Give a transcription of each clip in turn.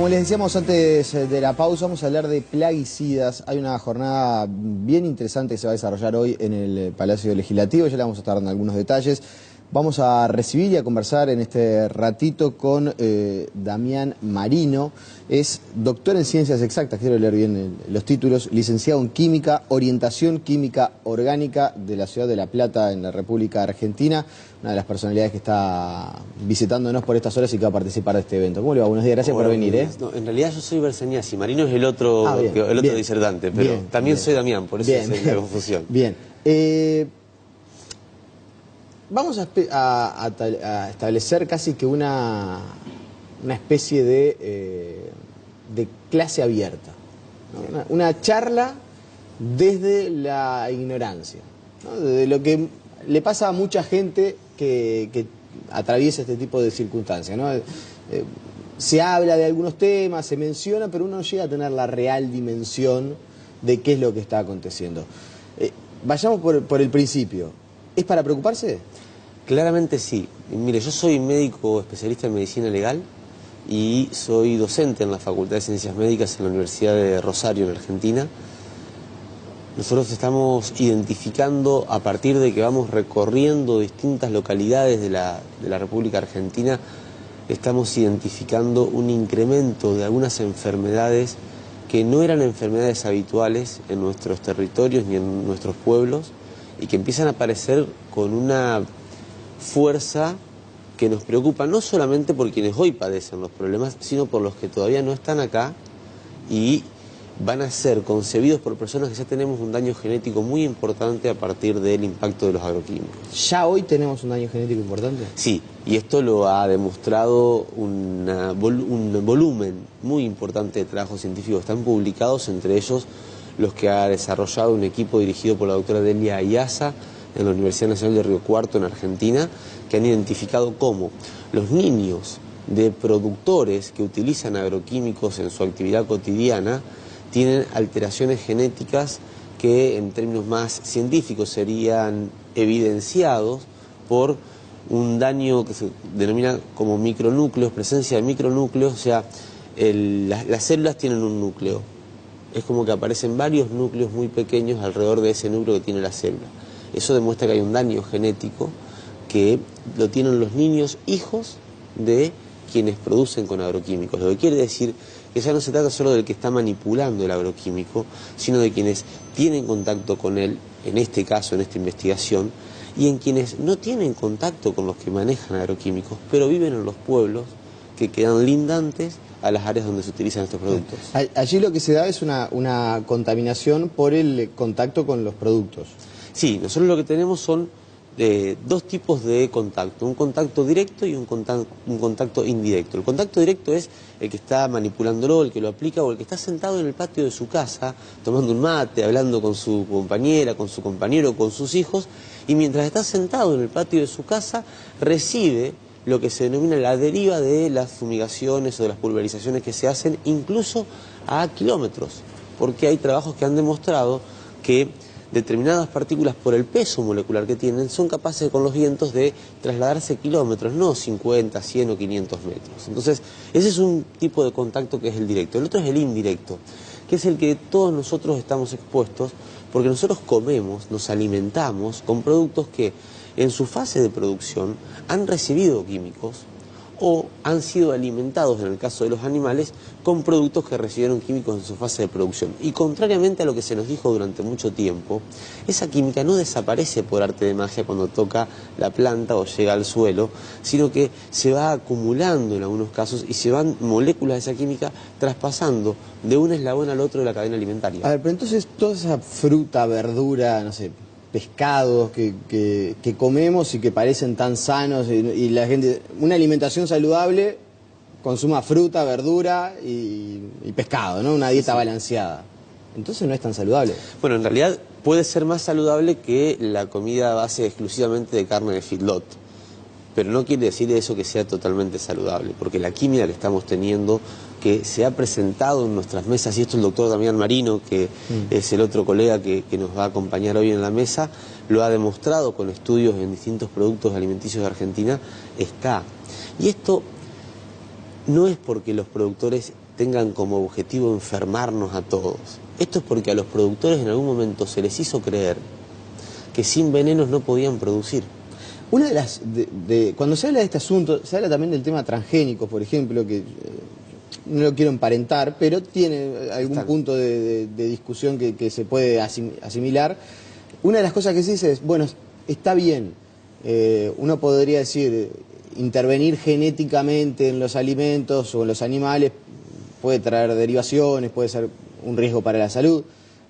Como les decíamos antes de la pausa, vamos a hablar de plaguicidas. Hay una jornada bien interesante que se va a desarrollar hoy en el Palacio Legislativo. Ya le vamos a estar dando algunos detalles. Vamos a recibir y a conversar en este ratito con Damián Marino. Es doctor en Ciencias Exactas, quiero leer bien los títulos, licenciado en Química, Orientación Química Orgánica de la Ciudad de La Plata, en la República Argentina. Una de las personalidades que está visitándonos por estas horas y que va a participar de este evento. ¿Cómo le va? Buenos días, gracias por venir. No, en realidad yo soy Bersaniasi, Marino es el otro disertante, pero también soy Damián, por eso es la confusión. Bien. Vamos a establecer casi que una especie de clase abierta, ¿no? Una charla desde la ignorancia, ¿no? De lo que le pasa a mucha gente que atraviesa este tipo de circunstancias, ¿no? Se habla de algunos temas, se menciona, pero uno no llega a tener la real dimensión de qué es lo que está aconteciendo. Vayamos por el principio. ¿Es para preocuparse? Claramente sí. Mire, yo soy médico especialista en medicina legal y soy docente en la Facultad de Ciencias Médicas en la Universidad de Rosario, en Argentina. Nosotros estamos identificando, a partir de que vamos recorriendo distintas localidades de la República Argentina, estamos identificando un incremento de algunas enfermedades que no eran enfermedades habituales en nuestros territorios ni en nuestros pueblos y que empiezan a aparecer con una fuerza que nos preocupa no solamente por quienes hoy padecen los problemas, sino por los que todavía no están acá y van a ser concebidos por personas que ya tenemos un daño genético muy importante a partir del impacto de los agroquímicos. ¿Ya hoy tenemos un daño genético importante? Sí, y esto lo ha demostrado un volumen muy importante de trabajos científicos que están publicados, entre ellos los que ha desarrollado un equipo dirigido por la doctora Delia Ayaza en la Universidad Nacional de Río Cuarto, en Argentina, que han identificado cómo los niños de productores que utilizan agroquímicos en su actividad cotidiana tienen alteraciones genéticas que en términos más científicos serían evidenciados por un daño que se denomina como micronúcleos, presencia de micronúcleos, o sea, las células tienen un núcleo. Es como que aparecen varios núcleos muy pequeños alrededor de ese núcleo que tiene la célula. Eso demuestra que hay un daño genético que lo tienen los niños hijos de quienes producen con agroquímicos. Lo que quiere decir que ya no se trata solo del que está manipulando el agroquímico, sino de quienes tienen contacto con él, en este caso, en esta investigación, y en quienes no tienen contacto con los que manejan agroquímicos, pero viven en los pueblos que quedan lindantes a las áreas donde se utilizan estos productos. Allí lo que se da es una contaminación por el contacto con los productos. Sí, nosotros lo que tenemos son dos tipos de contacto, un contacto directo y un contacto indirecto. El contacto directo es el que está manipulándolo, el que lo aplica o el que está sentado en el patio de su casa tomando un mate, hablando con su compañera, con su compañero, con sus hijos, y mientras está sentado en el patio de su casa recibe lo que se denomina la deriva de las fumigaciones o de las pulverizaciones que se hacen incluso a kilómetros, porque hay trabajos que han demostrado que determinadas partículas, por el peso molecular que tienen, son capaces con los vientos de trasladarse kilómetros, no 50, 100 o 500 metros. Entonces, ese es un tipo de contacto que es el directo. El otro es el indirecto, que es el que todos nosotros estamos expuestos, porque nosotros comemos, nos alimentamos con productos que en su fase de producción han recibido químicos o han sido alimentados, en el caso de los animales, con productos que recibieron químicos en su fase de producción. Y contrariamente a lo que se nos dijo durante mucho tiempo, esa química no desaparece por arte de magia cuando toca la planta o llega al suelo, sino que se va acumulando en algunos casos y se van moléculas de esa química traspasando de un eslabón al otro de la cadena alimentaria. A ver, pero entonces toda esa fruta, verdura, no sé, pescados que comemos y que parecen tan sanos y la gente, una alimentación saludable, consuma fruta, verdura y pescado, ¿no? Una dieta balanceada. Entonces no es tan saludable. Bueno, en realidad puede ser más saludable que la comida a base exclusivamente de carne de feedlot, pero no quiere decir eso que sea totalmente saludable, porque la química que estamos teniendo, que se ha presentado en nuestras mesas, y esto el doctor Damián Marino, que es el otro colega que nos va a acompañar hoy en la mesa, lo ha demostrado con estudios en distintos productos alimenticios de Argentina, está. Y esto no es porque los productores tengan como objetivo enfermarnos a todos. Esto es porque a los productores en algún momento se les hizo creer que sin venenos no podían producir. Una de las... cuando se habla de este asunto, se habla también del tema transgénico, por ejemplo, que no lo quiero emparentar, pero tiene algún punto de discusión que se puede asimilar. Una de las cosas que se dice es, bueno, está bien, uno podría decir, intervenir genéticamente en los alimentos o en los animales puede traer derivaciones, puede ser un riesgo para la salud,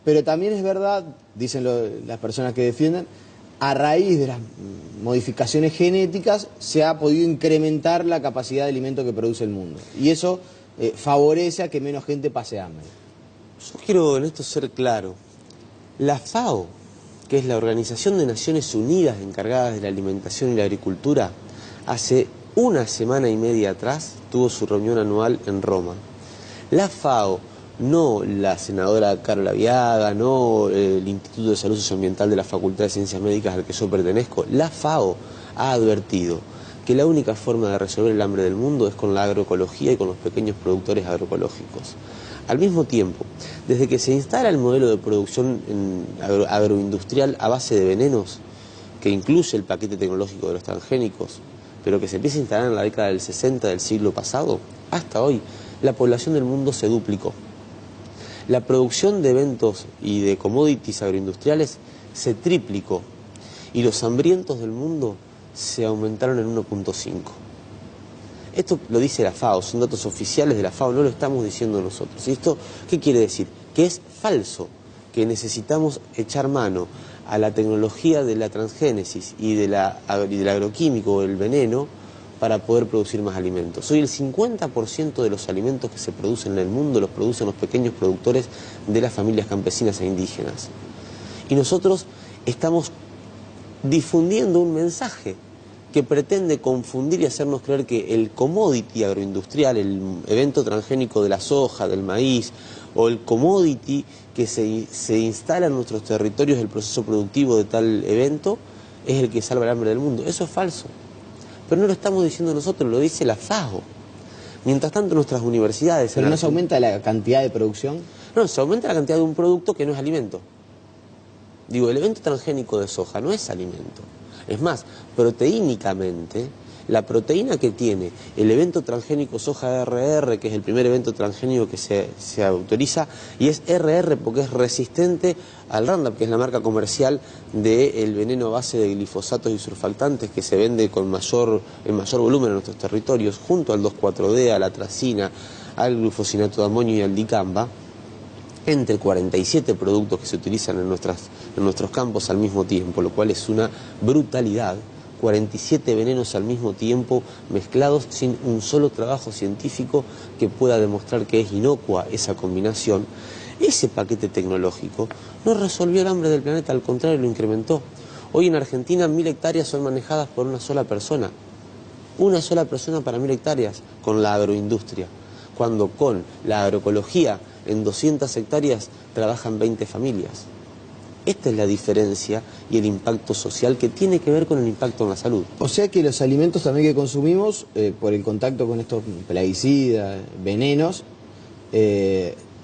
pero también es verdad, dicen las personas que defienden, a raíz de las modificaciones genéticas se ha podido incrementar la capacidad de alimento que produce el mundo. Y eso favorece a que menos gente pase hambre. Yo quiero en esto ser claro. La FAO, que es la Organización de Naciones Unidas encargada de la alimentación y la agricultura, hace una semana y media atrás tuvo su reunión anual en Roma. La FAO, no la senadora Carola Viaga, no el Instituto de Salud Socioambiental de la Facultad de Ciencias Médicas al que yo pertenezco, la FAO ha advertido que la única forma de resolver el hambre del mundo es con la agroecología y con los pequeños productores agroecológicos. Al mismo tiempo, desde que se instala el modelo de producción agroindustrial a base de venenos, que incluye el paquete tecnológico de los transgénicos, pero que se empieza a instalar en la década del 60 del siglo pasado, hasta hoy, la población del mundo se duplicó. La producción de eventos y de commodities agroindustriales se triplicó y los hambrientos del mundo se aumentaron en 1.5. Esto lo dice la FAO, son datos oficiales de la FAO, no lo estamos diciendo nosotros. ¿Y esto qué quiere decir? Que es falso, que necesitamos echar mano a la tecnología de la transgénesis y del agroquímico, el veneno, para poder producir más alimentos. Hoy el 50% de los alimentos que se producen en el mundo los producen los pequeños productores de las familias campesinas e indígenas. Y nosotros estamos difundiendo un mensaje que pretende confundir y hacernos creer que el commodity agroindustrial, el evento transgénico de la soja, del maíz, o el commodity que se instala en nuestros territorios, el proceso productivo de tal evento, es el que salva el hambre del mundo. Eso es falso. Pero no lo estamos diciendo nosotros, lo dice la FAO. Mientras tanto, nuestras universidades... ¿Pero no se aumenta la cantidad de producción? No, se aumenta la cantidad de un producto que no es alimento. Digo, el evento transgénico de soja no es alimento. Es más, proteínicamente, la proteína que tiene el evento transgénico soja RR, que es el primer evento transgénico que se autoriza, y es RR porque es resistente al Roundup, que es la marca comercial del veneno a base de glifosatos y surfactantes que se vende en mayor volumen en nuestros territorios, junto al 2,4-D, a la atracina, al glufosinato de amonio y al dicamba, entre 47 productos que se utilizan en nuestros campos al mismo tiempo, lo cual es una brutalidad. 47 venenos al mismo tiempo mezclados sin un solo trabajo científico que pueda demostrar que es inocua esa combinación. Ese paquete tecnológico no resolvió el hambre del planeta, al contrario, lo incrementó. Hoy en Argentina 1000 hectáreas son manejadas por una sola persona para 1000 hectáreas con la agroindustria, cuando con la agroecología en 200 hectáreas trabajan 20 familias. Esta es la diferencia y el impacto social que tiene que ver con el impacto en la salud. O sea que los alimentos también que consumimos, por el contacto con estos plaguicidas, venenos,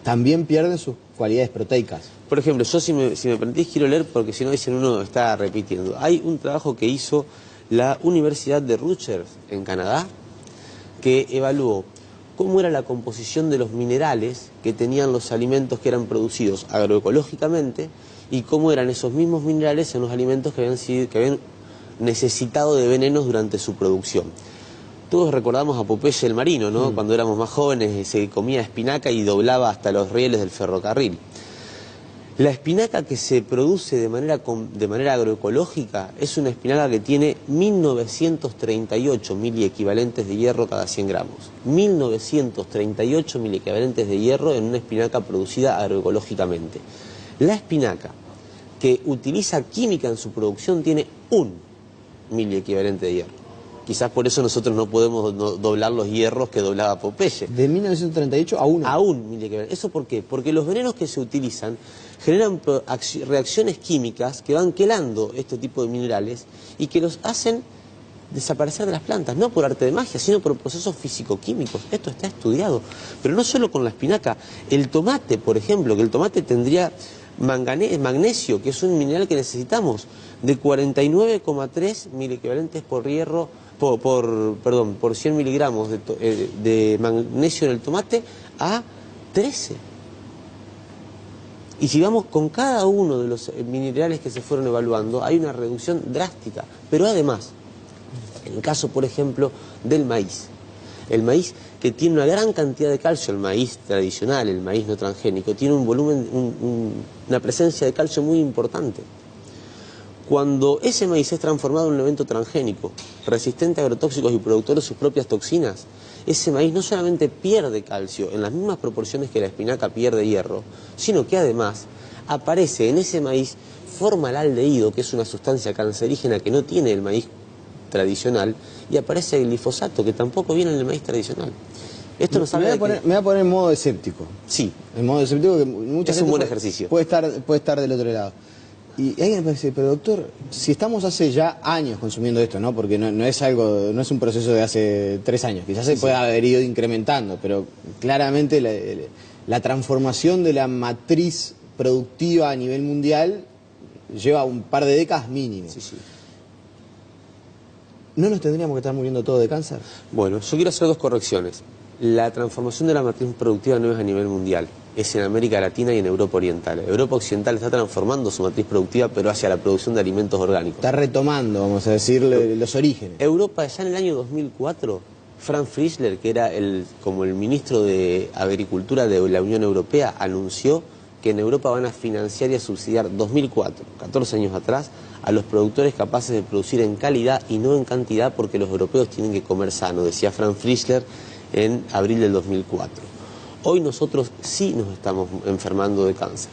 también pierden sus cualidades proteicas. Por ejemplo, yo si me permitís quiero leer porque si no dicen uno está repitiendo. Hay un trabajo que hizo la Universidad de Rutgers en Canadá que evaluó cómo era la composición de los minerales que tenían los alimentos que eran producidos agroecológicamente y cómo eran esos mismos minerales en los alimentos que habían necesitado de venenos durante su producción. Todos recordamos a Popeye el marino, ¿no? Cuando éramos más jóvenes se comía espinaca y doblaba hasta los rieles del ferrocarril. La espinaca que se produce de manera agroecológica es una espinaca que tiene 1938 miliequivalentes de hierro cada 100 gramos. 1938 miliequivalentes de hierro en una espinaca producida agroecológicamente. La espinaca que utiliza química en su producción tiene 1 miliequivalente de hierro. Quizás por eso nosotros no podemos doblar los hierros que doblaba Popeye. De 1938 a 1. A 1 miliequivalente. ¿Eso por qué? Porque los venenos que se utilizan generan reacciones químicas que van quelando este tipo de minerales y que los hacen desaparecer de las plantas, no por arte de magia, sino por procesos físico-químicos. Esto está estudiado, pero no solo con la espinaca. El tomate, por ejemplo, que el tomate tendría magnesio, que es un mineral que necesitamos, de 49,3 miliequivalentes por hierro, por 100 miligramos de magnesio en el tomate a 13. Y si vamos con cada uno de los minerales que se fueron evaluando, hay una reducción drástica. Pero además, en el caso, por ejemplo, del maíz. El maíz, que tiene una gran cantidad de calcio, el maíz tradicional, el maíz no transgénico, tiene un volumen, una presencia de calcio muy importante. Cuando ese maíz es transformado en un elemento transgénico, resistente a agrotóxicos y productor de sus propias toxinas, ese maíz no solamente pierde calcio en las mismas proporciones que la espinaca pierde hierro, sino que además aparece en ese maíz formaldehído, que es una sustancia cancerígena que no tiene el maíz tradicional, y aparece el glifosato, que tampoco viene en el maíz tradicional. Esto nos habla me voy a poner en modo escéptico. Sí. En modo escéptico, que mucha Es un buen ejercicio. Puede estar del otro lado. Y alguien me dice, pero doctor, si estamos hace ya años consumiendo esto, ¿no? Porque no es algo, no es un proceso de hace 3 años, quizás se puede haber ido incrementando, pero claramente la transformación de la matriz productiva a nivel mundial lleva un par de décadas mínimo. Sí, sí. ¿No nos tendríamos que estar muriendo todos de cáncer? Bueno, yo quiero hacer 2 correcciones. La transformación de la matriz productiva no es a nivel mundial, es en América Latina y en Europa Oriental. Europa Occidental está transformando su matriz productiva, pero hacia la producción de alimentos orgánicos. Está retomando, vamos a decir, los orígenes. Europa, ya en el año 2004, Frank Fischler, que era como el ministro de Agricultura de la Unión Europea, anunció que en Europa van a financiar y a subsidiar 2004, 14 años atrás, a los productores capaces de producir en calidad y no en cantidad, porque los europeos tienen que comer sano, decía Frank Fischler en abril del 2004. Hoy nosotros sí nos estamos enfermando de cáncer.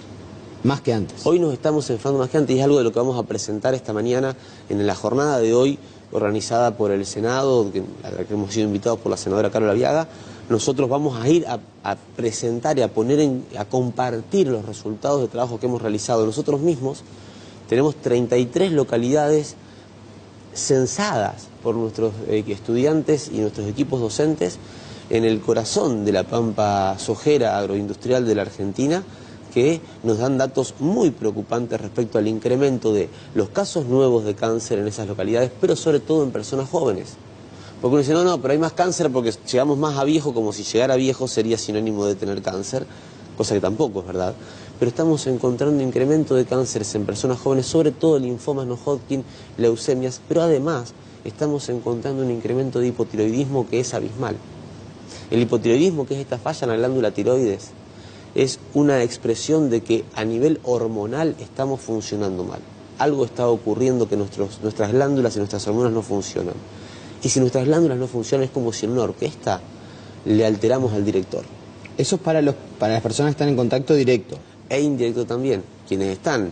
Más que antes. Hoy nos estamos enfermando más que antes, y es algo de lo que vamos a presentar esta mañana en la jornada de hoy, organizada por el Senado, a la que hemos sido invitados por la senadora Carola Viaga. Nosotros vamos a ir a presentar y a compartir los resultados de trabajo que hemos realizado nosotros mismos. Tenemos 33 localidades censadas por nuestros estudiantes y nuestros equipos docentes en el corazón de la pampa sojera agroindustrial de la Argentina, que nos dan datos muy preocupantes respecto al incremento de los casos nuevos de cáncer en esas localidades, pero sobre todo en personas jóvenes. Porque uno dice, no, pero hay más cáncer porque llegamos más a viejo, como si llegar a viejo sería sinónimo de tener cáncer, cosa que tampoco es verdad. Pero estamos encontrando incremento de cánceres en personas jóvenes, sobre todo linfomas no Hodgkin, leucemias, pero además estamos encontrando un incremento de hipotiroidismo que es abismal. El hipotiroidismo, que es esta falla en la glándula tiroides, es una expresión de que a nivel hormonal estamos funcionando mal. Algo está ocurriendo que nuestras glándulas y nuestras hormonas no funcionan. Y si nuestras glándulas no funcionan, es como si en una orquesta le alteramos al director. Eso es para las personas que están en contacto directo. E indirecto también. Quienes están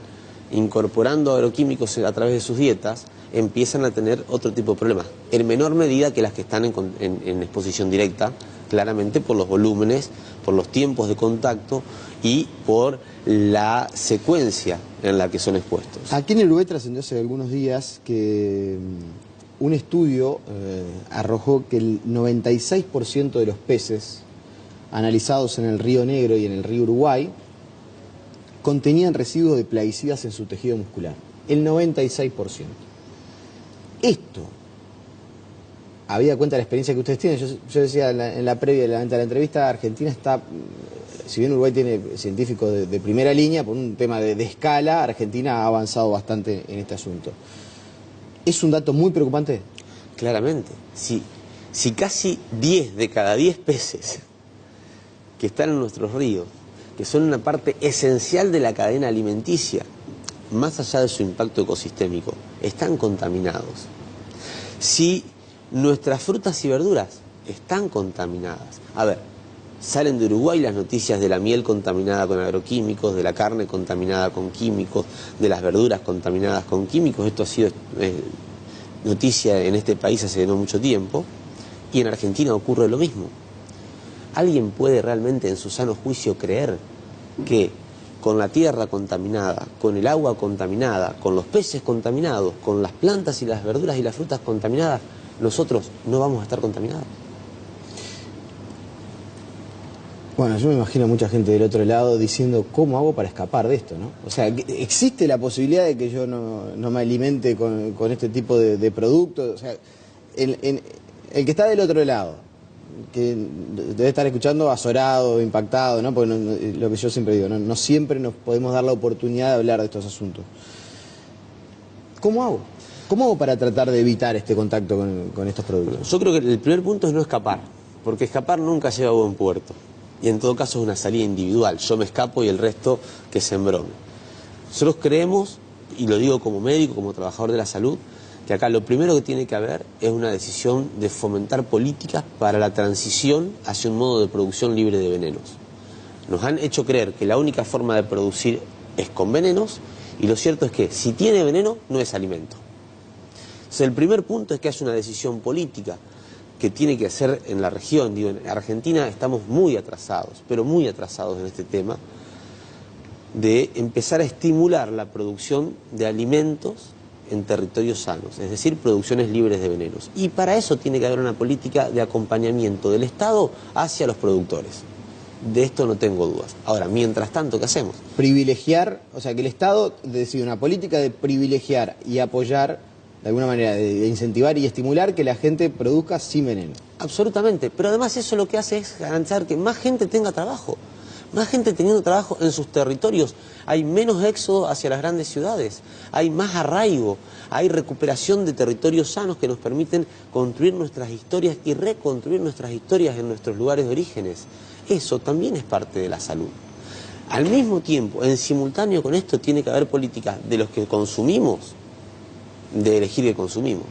incorporando agroquímicos a través de sus dietas empiezan a tener otro tipo de problemas, en menor medida que las que están en exposición directa, claramente por los volúmenes, por los tiempos de contacto y por la secuencia en la que son expuestos. Aquí en el Uruguay trascendió hace algunos días que un estudio arrojó que el 96% de los peces analizados en el río Negro y en el río Uruguay contenían residuos de plaguicidas en su tejido muscular. El 96%. Esto, habida cuenta de la experiencia que ustedes tienen, yo decía en la previa de la entrevista, Argentina está, si bien Uruguay tiene científicos de primera línea, por un tema de escala, Argentina ha avanzado bastante en este asunto. ¿Es un dato muy preocupante? Claramente. Si casi 10 de cada 10 peces que están en nuestros ríos, que son una parte esencial de la cadena alimenticia, más allá de su impacto ecosistémico, están contaminados. Si nuestras frutas y verduras están contaminadas, a ver, salen de Uruguay las noticias de la miel contaminada con agroquímicos, de la carne contaminada con químicos, de las verduras contaminadas con químicos. Esto ha sido noticia en este país hace no mucho tiempo, y en Argentina ocurre lo mismo. ¿Alguien puede realmente en su sano juicio creer que con la tierra contaminada, con el agua contaminada, con los peces contaminados, con las plantas y las verduras y las frutas contaminadas, nosotros no vamos a estar contaminados. Bueno, yo me imagino a mucha gente del otro lado diciendo, ¿cómo hago para escapar de esto, no? O sea, ¿existe la posibilidad de que yo no me alimente con este tipo de productos? O sea, el que está del otro lado, que debe estar escuchando azorado, impactado, ¿no? Porque lo que yo siempre digo, no siempre nos podemos dar la oportunidad de hablar de estos asuntos. ¿Cómo hago? ¿Cómo hago para tratar de evitar este contacto con estos productos? Yo creo que el primer punto es no escapar, porque escapar nunca lleva a buen puerto. Y en todo caso es una salida individual. Yo me escapo y el resto que se embrome. Nosotros creemos, y lo digo como médico, como trabajador de la salud, que acá lo primero que tiene que haber es una decisión de fomentar políticas para la transición hacia un modo de producción libre de venenos. Nos han hecho creer que la única forma de producir es con venenos, y lo cierto es que si tiene veneno no es alimento. Entonces el primer punto es que haya una decisión política que tiene que hacer en la región. Digo, en Argentina estamos muy atrasados, pero muy atrasados en este tema, de empezar a estimular la producción de alimentos en territorios sanos, es decir, producciones libres de venenos. Y para eso tiene que haber una política de acompañamiento del Estado hacia los productores. De esto no tengo dudas. Ahora, mientras tanto, ¿qué hacemos? Privilegiar, o sea, que el Estado decide una política de privilegiar y apoyar, de alguna manera, de incentivar y estimular que la gente produzca sin veneno. Absolutamente, pero además eso lo que hace es garantizar que más gente tenga trabajo. Más gente teniendo trabajo en sus territorios, hay menos éxodo hacia las grandes ciudades, hay más arraigo, hay recuperación de territorios sanos que nos permiten construir nuestras historias y reconstruir nuestras historias en nuestros lugares de orígenes. Eso también es parte de la salud. Al mismo tiempo, en simultáneo con esto, tiene que haber políticas de los que consumimos, de elegir qué consumimos.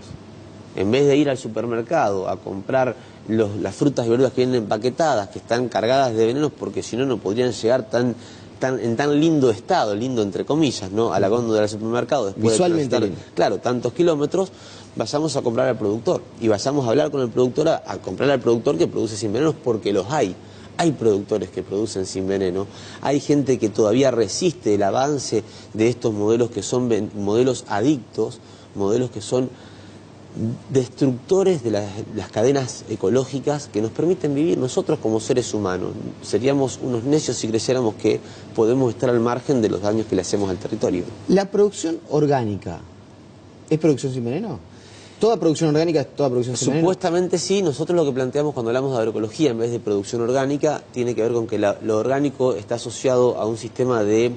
En vez de ir al supermercado a comprar las frutas y verduras que vienen empaquetadas, que están cargadas de venenos, porque si no, no podrían llegar en tan lindo estado, lindo entre comillas, ¿no?, a la góndola del supermercado. Después visualmente de transitar, claro, tantos kilómetros, vayamos a comprar al productor. Y vayamos a hablar con el productor, a comprar al productor que produce sin venenos, porque los hay. Hay productores que producen sin veneno, hay gente que todavía resiste el avance de estos modelos que son modelos adictos, modelos que son destructores de las cadenas ecológicas que nos permiten vivir nosotros como seres humanos. Seríamos unos necios si creyéramos que podemos estar al margen de los daños que le hacemos al territorio. ¿La producción orgánica es producción sin veneno? ¿Toda producción orgánica es toda producción sin veneno? Supuestamente sí. Nosotros lo que planteamos cuando hablamos de agroecología en vez de producción orgánica tiene que ver con que lo orgánico está asociado a un sistema de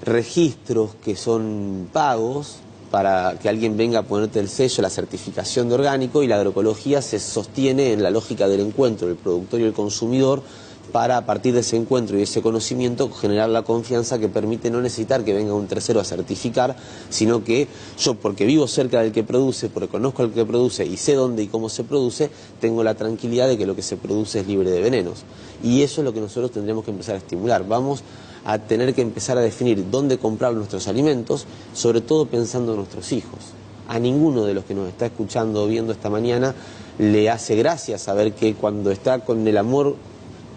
registros que son pagos para que alguien venga a ponerte el sello, la certificación de orgánico, y la agroecología se sostiene en la lógica del encuentro del productor y el consumidor para, a partir de ese encuentro y ese conocimiento, generar la confianza que permite no necesitar que venga un tercero a certificar, sino que yo, porque vivo cerca del que produce, porque conozco al que produce y sé dónde y cómo se produce, tengo la tranquilidad de que lo que se produce es libre de venenos. Y eso es lo que nosotros tendremos que empezar a estimular. Vamos a tener que empezar a definir dónde comprar nuestros alimentos, sobre todo pensando en nuestros hijos. A ninguno de los que nos está escuchando o viendo esta mañana le hace gracia saber que cuando está con el amor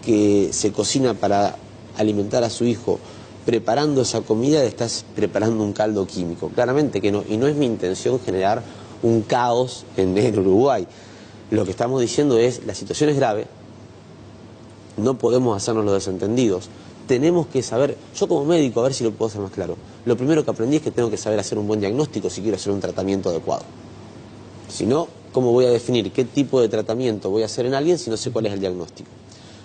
que se cocina para alimentar a su hijo, preparando esa comida, le estás preparando un caldo químico. Claramente que no, y no es mi intención generar un caos en Uruguay. Lo que estamos diciendo es, la situación es grave, no podemos hacernos los desentendidos. Tenemos que saber, yo como médico, a ver si lo puedo hacer más claro, lo primero que aprendí es que tengo que saber hacer un buen diagnóstico si quiero hacer un tratamiento adecuado. Si no, ¿cómo voy a definir qué tipo de tratamiento voy a hacer en alguien si no sé cuál es el diagnóstico?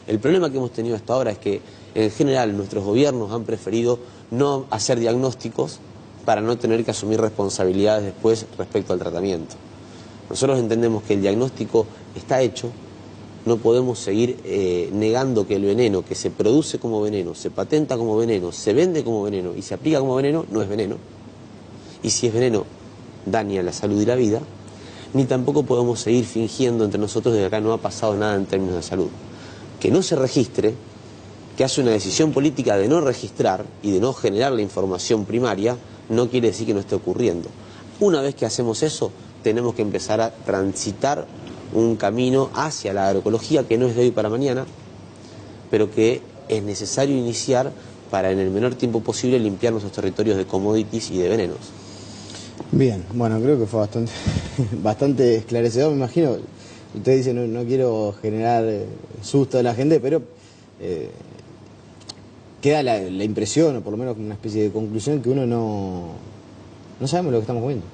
El problema que hemos tenido hasta ahora es que, en general, nuestros gobiernos han preferido no hacer diagnósticos para no tener que asumir responsabilidades después respecto al tratamiento. Nosotros entendemos que el diagnóstico está hecho. No podemos seguir negando que el veneno que se produce como veneno, se patenta como veneno, se vende como veneno y se aplica como veneno, no es veneno. Y si es veneno, daña la salud y la vida. Ni tampoco podemos seguir fingiendo entre nosotros de que acá no ha pasado nada en términos de salud. Que no se registre, que hace una decisión política de no registrar y de no generar la información primaria, no quiere decir que no esté ocurriendo. Una vez que hacemos eso, tenemos que empezar a transitar un camino hacia la agroecología que no es de hoy para mañana, pero que es necesario iniciar para en el menor tiempo posible limpiar nuestros territorios de commodities y de venenos. Bien, bueno, creo que fue bastante esclarecedor, me imagino. Usted dice, no quiero generar susto a la gente, pero queda la impresión, o por lo menos una especie de conclusión, que uno no sabemos lo que estamos comiendo.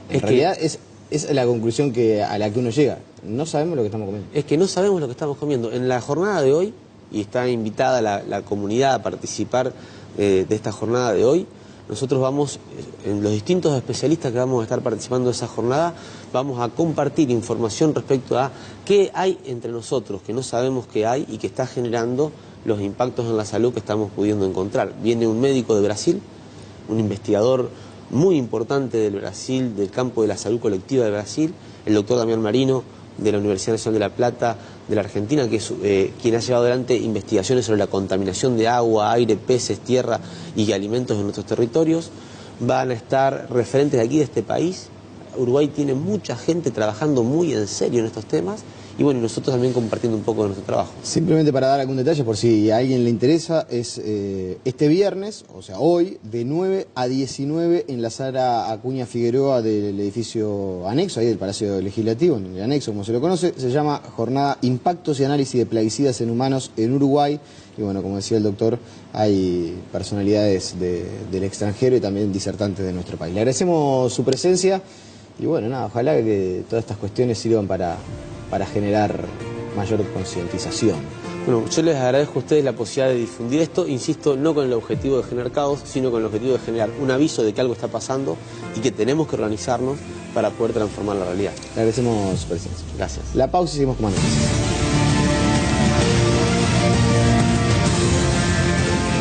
En realidad es la conclusión a la que uno llega. No sabemos lo que estamos comiendo. Es que no sabemos lo que estamos comiendo. En la jornada de hoy, y está invitada la comunidad a participar de esta jornada de hoy, nosotros vamos, en los distintos especialistas que vamos a estar participando de esa jornada, vamos a compartir información respecto a qué hay entre nosotros, que no sabemos qué hay y que está generando los impactos en la salud que estamos pudiendo encontrar. Viene un médico de Brasil, un investigador muy importante del Brasil, del campo de la salud colectiva de Brasil, el doctor Damián Marino, de la Universidad Nacional de La Plata, de la Argentina, que es quien ha llevado adelante investigaciones sobre la contaminación de agua, aire, peces, tierra y alimentos en nuestros territorios. Van a estar referentes de aquí, de este país. Uruguay tiene mucha gente trabajando muy en serio en estos temas y bueno, nosotros también compartiendo un poco de nuestro trabajo. Simplemente para dar algún detalle, por si a alguien le interesa, es este viernes, o sea hoy, de 9 a 19 en la sala Acuña Figueroa del edificio anexo, ahí del Palacio Legislativo, en el anexo como se lo conoce, se llama Jornada Impactos y Análisis de Plaguicidas en Humanos en Uruguay. Y bueno, como decía el doctor, hay personalidades del extranjero y también disertantes de nuestro país. Le agradecemos su presencia y bueno, nada, ojalá que todas estas cuestiones sirvan para generar mayor concientización. Bueno, yo les agradezco a ustedes la posibilidad de difundir esto, insisto, no con el objetivo de generar caos, sino con el objetivo de generar un aviso de que algo está pasando y que tenemos que organizarnos para poder transformar la realidad. Le agradecemos su presencia. Gracias. La pausa y seguimos con más noticias.